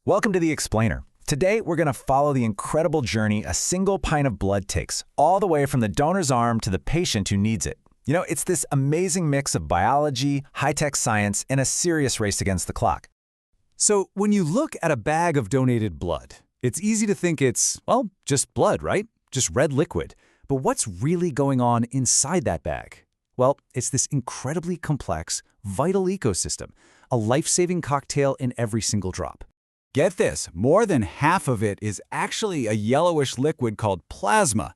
Welcome to The Explainer. Today, we're going to follow the incredible journey a single pint of blood takes, all the way from the donor's arm to the patient who needs it. You know, it's this amazing mix of biology, high-tech science, and a serious race against the clock. So when you look at a bag of donated blood, it's easy to think it's, well, just blood, right? Just red liquid. But what's really going on inside that bag? Well, it's this incredibly complex, vital ecosystem, a life-saving cocktail in every single drop. Get this, more than half of it is actually a yellowish liquid called plasma.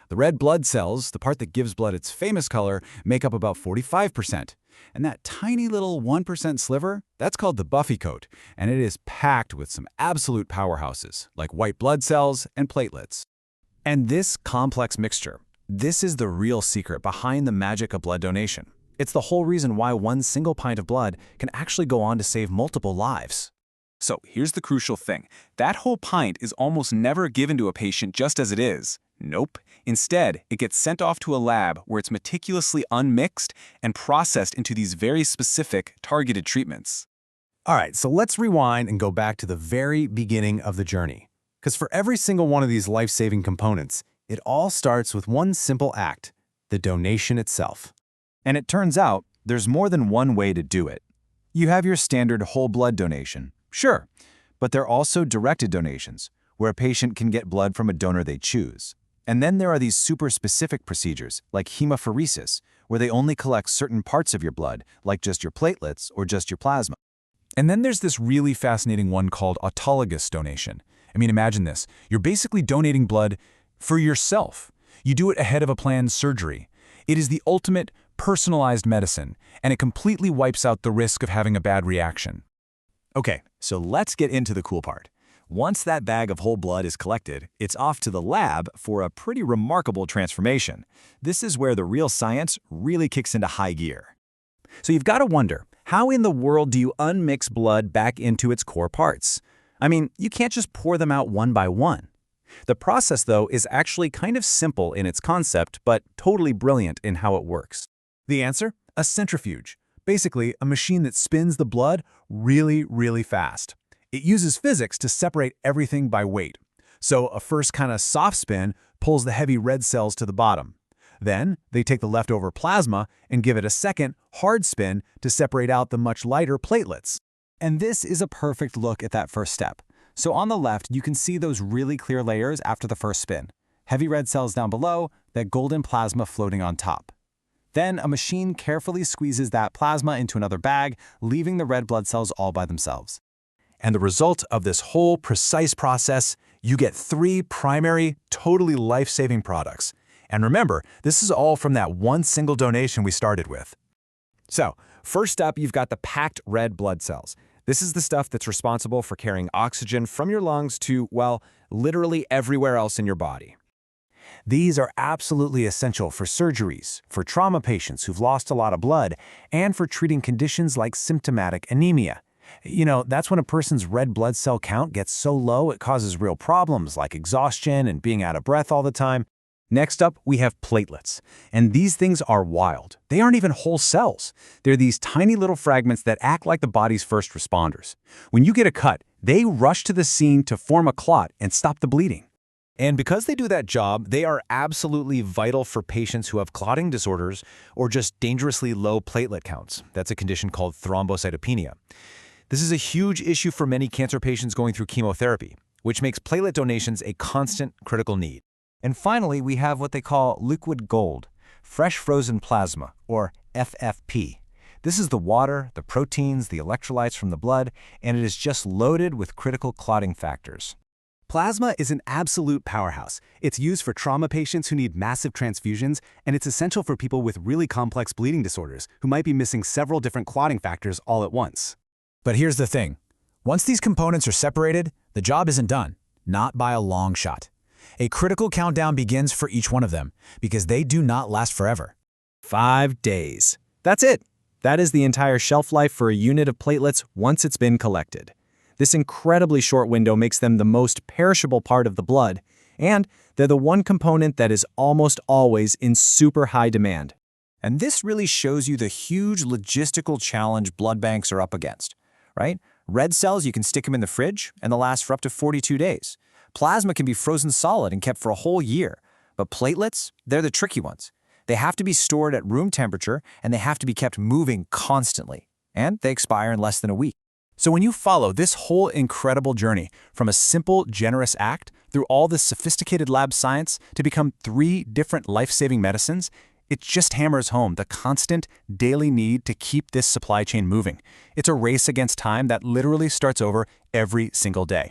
The red blood cells, the part that gives blood its famous color, make up about 45%. And that tiny little 1% sliver, that's called the buffy coat, and it is packed with some absolute powerhouses, like white blood cells and platelets. And this complex mixture, this is the real secret behind the magic of blood donation. It's the whole reason why one single pint of blood can actually go on to save multiple lives. So here's the crucial thing. That whole pint is almost never given to a patient just as it is. Nope. Instead, it gets sent off to a lab where it's meticulously unmixed and processed into these very specific, targeted treatments. All right, so let's rewind and go back to the very beginning of the journey. Because for every single one of these life-saving components, it all starts with one simple act, the donation itself. And it turns out, there's more than one way to do it. You have your standard whole blood donation. Sure, but there are also directed donations, where a patient can get blood from a donor they choose. And then there are these super specific procedures, like hemopheresis, where they only collect certain parts of your blood, like just your platelets or just your plasma. And then there's this really fascinating one called autologous donation. I mean, imagine this. You're basically donating blood for yourself. You do it ahead of a planned surgery. It is the ultimate personalized medicine, and it completely wipes out the risk of having a bad reaction. Okay, so let's get into the cool part. Once that bag of whole blood is collected, it's off to the lab for a pretty remarkable transformation. This is where the real science really kicks into high gear. So you've got to wonder, how in the world do you unmix blood back into its core parts? I mean, you can't just pour them out one by one. The process, though, is actually kind of simple in its concept, but totally brilliant in how it works. The answer? A centrifuge. Basically, a machine that spins the blood really, really fast. It uses physics to separate everything by weight. So a first kind of soft spin pulls the heavy red cells to the bottom. Then they take the leftover plasma and give it a second, hard spin to separate out the much lighter platelets. And this is a perfect look at that first step. So on the left, you can see those really clear layers after the first spin. Heavy red cells down below, that golden plasma floating on top. Then a machine carefully squeezes that plasma into another bag, leaving the red blood cells all by themselves. And the result of this whole precise process, you get 3 primary, totally life-saving products. And remember, this is all from that one single donation we started with. So, first up, you've got the packed red blood cells. This is the stuff that's responsible for carrying oxygen from your lungs to, well, literally everywhere else in your body. These are absolutely essential for surgeries, for trauma patients who've lost a lot of blood, and for treating conditions like symptomatic anemia. You know, that's when a person's red blood cell count gets so low it causes real problems like exhaustion and being out of breath all the time. Next up, we have platelets. And these things are wild. They aren't even whole cells. They're these tiny little fragments that act like the body's first responders. When you get a cut, they rush to the scene to form a clot and stop the bleeding. And because they do that job, they are absolutely vital for patients who have clotting disorders or just dangerously low platelet counts. That's a condition called thrombocytopenia. This is a huge issue for many cancer patients going through chemotherapy, which makes platelet donations a constant critical need. And finally, we have what they call liquid gold, fresh frozen plasma, or FFP. This is the water, the proteins, the electrolytes from the blood, and it is just loaded with critical clotting factors. Plasma is an absolute powerhouse. It's used for trauma patients who need massive transfusions, and it's essential for people with really complex bleeding disorders who might be missing several different clotting factors all at once. But here's the thing. Once these components are separated, the job isn't done, not by a long shot. A critical countdown begins for each one of them, because they do not last forever. 5 days. That's it. That is the entire shelf life for a unit of platelets once it's been collected. This incredibly short window makes them the most perishable part of the blood, and they're the one component that is almost always in super high demand. And this really shows you the huge logistical challenge blood banks are up against, right? Red cells, you can stick them in the fridge, and they'll last for up to 42 days. Plasma can be frozen solid and kept for a whole year. But platelets, they're the tricky ones. They have to be stored at room temperature, and they have to be kept moving constantly. And they expire in less than a week. So when you follow this whole incredible journey from a simple, generous act through all this sophisticated lab science to become 3 different life-saving medicines, it just hammers home the constant, daily need to keep this supply chain moving. It's a race against time that literally starts over every single day.